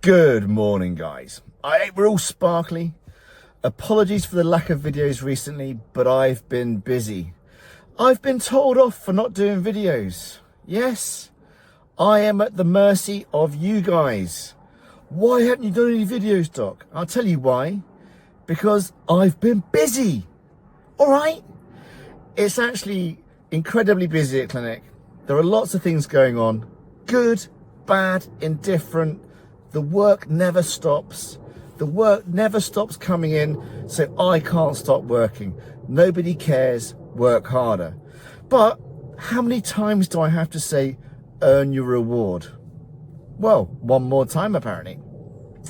Good morning, guys. I hope we're all sparkly. Apologies for the lack of videos recently, but I've been busy. I've been told off for not doing videos. Yes, I am at the mercy of you guys. Why haven't you done any videos, Doc? I'll tell you why. Because I've been busy. All right? It's actually incredibly busy at clinic. There are lots of things going on. Good, bad, indifferent. The work never stops. The work never stops coming in, so I can't stop working. Nobody cares, work harder. But how many times do I have to say, earn your reward? Well, one more time apparently.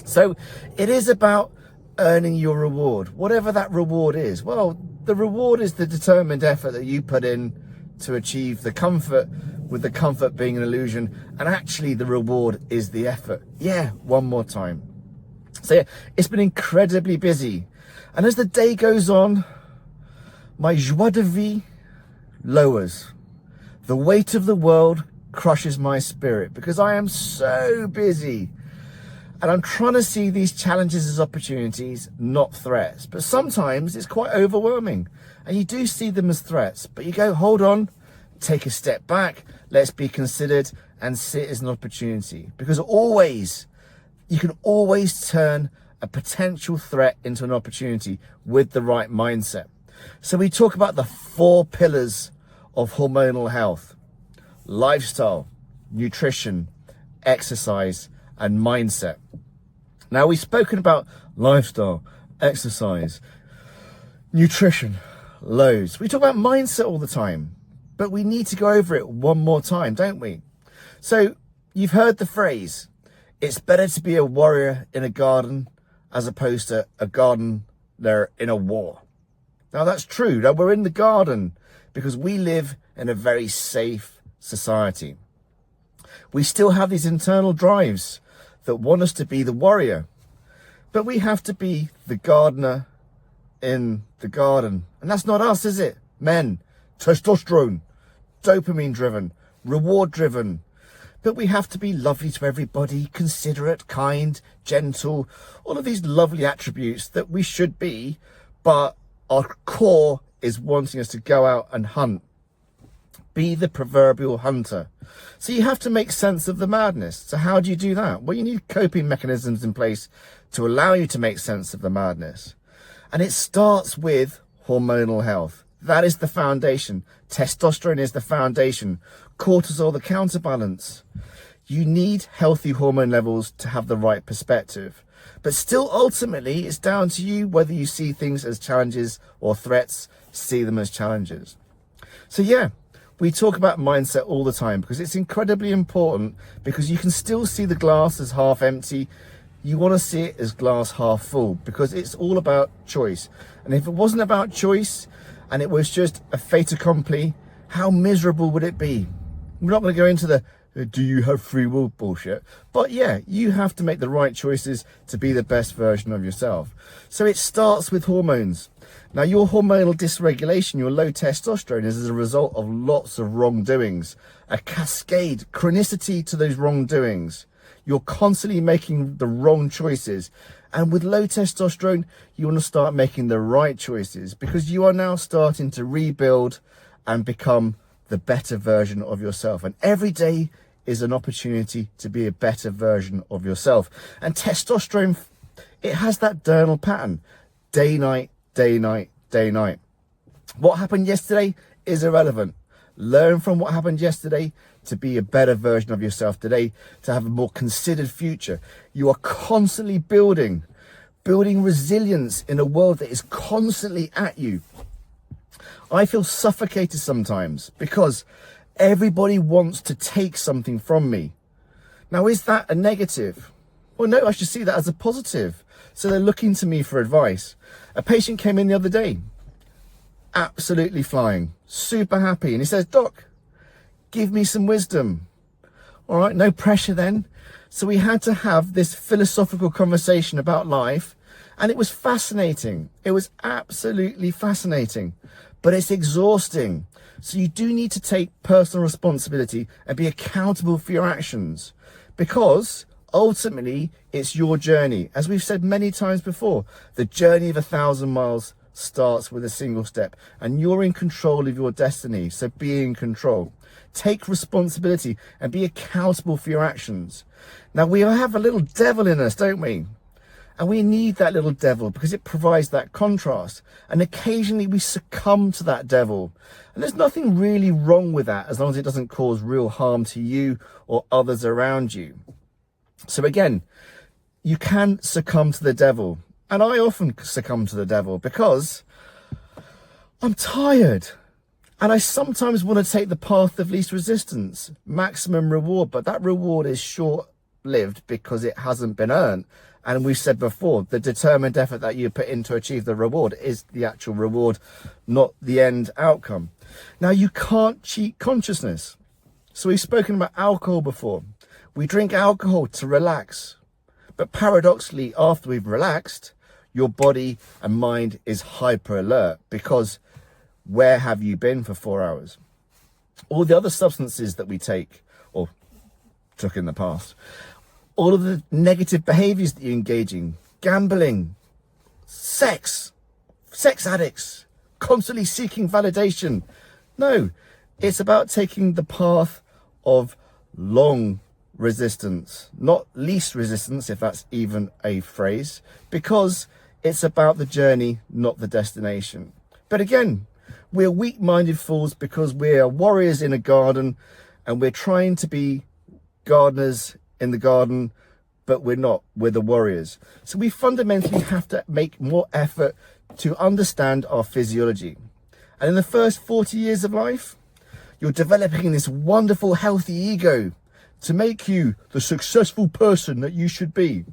So it is about earning your reward, whatever that reward is. Well, the reward is the determined effort that you put in to achieve the comfort, with the comfort being an illusion, and actually the reward is the effort. Yeah, one more time. So yeah, it's been incredibly busy, and as the day goes on, my joie de vivre lowers. The weight of the world crushes my spirit because I am so busy, and I'm trying to see these challenges as opportunities, not threats. But sometimes it's quite overwhelming, and you do see them as threats, but you go, hold on, take a step back, let's be considered and see it as an opportunity, because you can always turn a potential threat into an opportunity with the right mindset. So we talk about the 4 pillars of hormonal health: lifestyle, nutrition, exercise, and mindset. Now, we've spoken about lifestyle, exercise, nutrition, loads. We talk about mindset all the time, but we need to go over it one more time, don't we? So you've heard the phrase, it's better to be a warrior in a garden as opposed to a gardener in a war. Now that's true. Now we're in the garden because we live in a very safe society. We still have these internal drives that want us to be the warrior, but we have to be the gardener in the garden. And that's not us, is it? Men, testosterone, dopamine driven, reward driven. But we have to be lovely to everybody, considerate, kind, gentle, all of these lovely attributes that we should be, but our core is wanting us to go out and hunt. Be the proverbial hunter. So you have to make sense of the madness. So how do you do that? Well, you need coping mechanisms in place to allow you to make sense of the madness. And it starts with hormonal health. That is the foundation. Testosterone is the foundation. Cortisol, the counterbalance. You need healthy hormone levels to have the right perspective. But still, ultimately, it's down to you whether you see things as challenges or threats, see them as challenges. So yeah, we talk about mindset all the time because it's incredibly important, because you can still see the glass as half empty. You want to see it as glass half full, because it's all about choice. And if it wasn't about choice and it was just a fait accompli, how miserable would it be? We're not going to go into the do you have free will bullshit, but yeah, you have to make the right choices to be the best version of yourself. So it starts with hormones. Now, your hormonal dysregulation, your low testosterone, is as a result of lots of wrongdoings, a cascade, chronicity to those wrongdoings. You're constantly making the wrong choices. And with low testosterone, you want to start making the right choices, because you are now starting to rebuild and become the better version of yourself. And every day is an opportunity to be a better version of yourself. And testosterone, it has that diurnal pattern, day, night, day, night, day, night. What happened yesterday is irrelevant. Learn from what happened yesterday to be a better version of yourself today, to have a more considered future. You are constantly building resilience in a world that is constantly at you. I feel suffocated sometimes because everybody wants to take something from me. Now, is that a negative? Well, no, I should see that as a positive. So they're looking to me for advice. A patient came in the other day, absolutely flying, super happy. And he says, Doc, give me some wisdom. All right, no pressure then. So we had to have this philosophical conversation about life, and it was fascinating. It was absolutely fascinating, but it's exhausting. So you do need to take personal responsibility and be accountable for your actions, because Ultimately, it's your journey. As we've said many times before, the journey of 1,000 miles starts with a single step, and you're in control of your destiny. So be in control. Take responsibility and be accountable for your actions. Now, we have a little devil in us, don't we? And we need that little devil because it provides that contrast. And occasionally we succumb to that devil. And there's nothing really wrong with that as long as it doesn't cause real harm to you or others around you. So again, you can succumb to the devil. And I often succumb to the devil because I'm tired. And I sometimes want to take the path of least resistance, maximum reward. But that reward is short-lived because it hasn't been earned. And we've said before, the determined effort that you put in to achieve the reward is the actual reward, not the end outcome. Now, you can't cheat consciousness. So we've spoken about alcohol before. We drink alcohol to relax. But paradoxically, after we've relaxed, your body and mind is hyper alert because where have you been for 4 hours? All the other substances that we take or took in the past, all of the negative behaviors that you engage in, gambling, sex addicts, constantly seeking validation. No, it's about taking the path of long resistance, not least resistance, if that's even a phrase, because it's about the journey, not the destination. But again, we're weak-minded fools because we're warriors in a garden and we're trying to be gardeners in the garden, but we're not. We're the warriors. So we fundamentally have to make more effort to understand our physiology. And in the first 40 years of life, you're developing this wonderful, healthy ego to make you the successful person that you should be.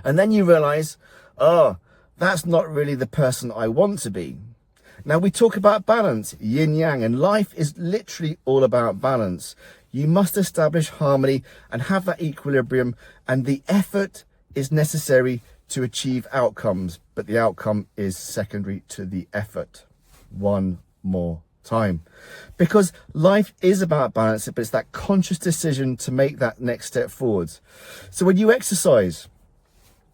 And then you realize, oh, that's not really the person I want to be. Now we talk about balance, yin yang, and life is literally all about balance. You must establish harmony and have that equilibrium, and the effort is necessary to achieve outcomes, but the outcome is secondary to the effort. One more time. Because life is about balance, but it's that conscious decision to make that next step forwards. So when you exercise,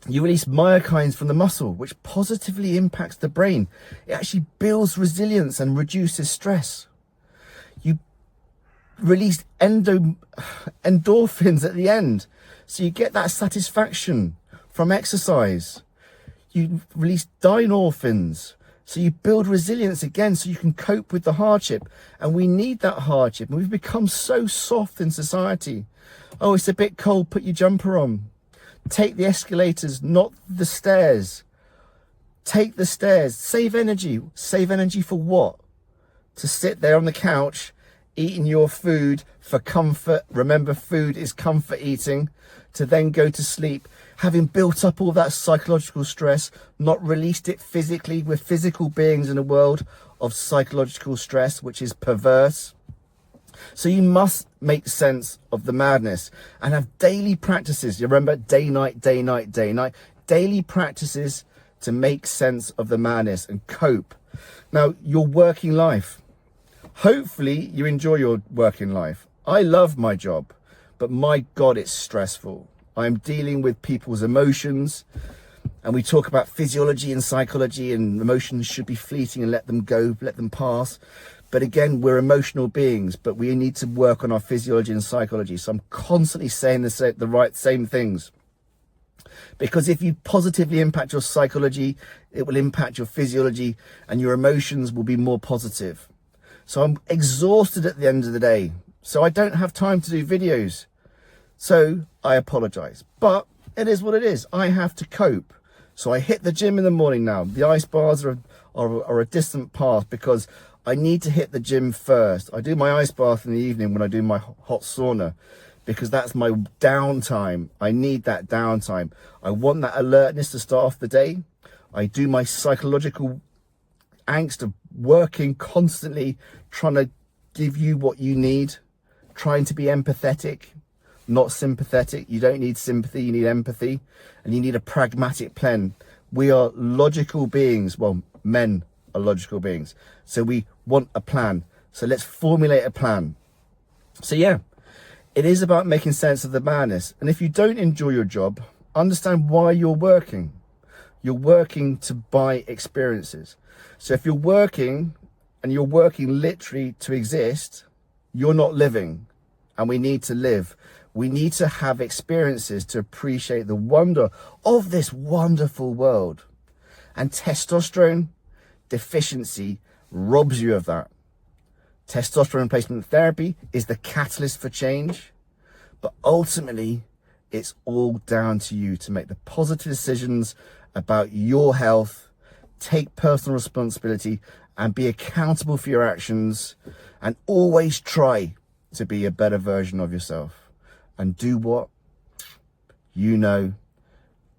you release myokines from the muscle, which positively impacts the brain. It actually builds resilience and reduces stress. You release endorphins at the end, so you get that satisfaction from exercise. You release dynorphins, so you build resilience again, so you can cope with the hardship. And we need that hardship. And we've become so soft in society. Oh, it's a bit cold, put your jumper on. Take the escalators, not the stairs. Take the stairs. Save energy. Save energy for what? To sit there on the couch eating your food for comfort. Remember, food is comfort eating. To then go to sleep, having built up all that psychological stress, not released it physically. We're physical beings in a world of psychological stress, which is perverse. So you must make sense of the madness and have daily practices. You remember, day, night, day, night, day, night. Daily practices to make sense of the madness and cope. Now, your working life. Hopefully you enjoy your working life. I love my job, but my God, it's stressful. I'm dealing with people's emotions, and we talk about physiology and psychology, and emotions should be fleeting and let them go, let them pass. But again, we're emotional beings, but we need to work on our physiology and psychology. So I'm constantly saying the same things. Because if you positively impact your psychology, it will impact your physiology, and your emotions will be more positive. So I'm exhausted at the end of the day. So I don't have time to do videos. So I apologize. But it is what it is. I have to cope. So I hit the gym in the morning now. The ice bars are a distant path because I need to hit the gym first. I do my ice bath in the evening when I do my hot sauna, because that's my downtime. I need that downtime. I want that alertness to start off the day. I do my psychological angst of working constantly, trying to give you what you need, trying to be empathetic, not sympathetic. You don't need sympathy, you need empathy, and you need a pragmatic plan. We are logical beings. Well, men are logical beings. So we want a plan. So let's formulate a plan. So yeah, It is about making sense of the madness. And if you don't enjoy your job, understand why you're working. You're working to buy experiences. So if you're working and you're working literally to exist, you're not living. And we need to live. We need to have experiences to appreciate the wonder of this wonderful world. And testosterone deficiency robs you of that. Testosterone replacement therapy is the catalyst for change, but ultimately it's all down to you to make the positive decisions about your health, take personal responsibility and be accountable for your actions, and always try to be a better version of yourself. And do what? You know,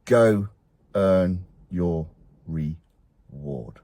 go earn your reward.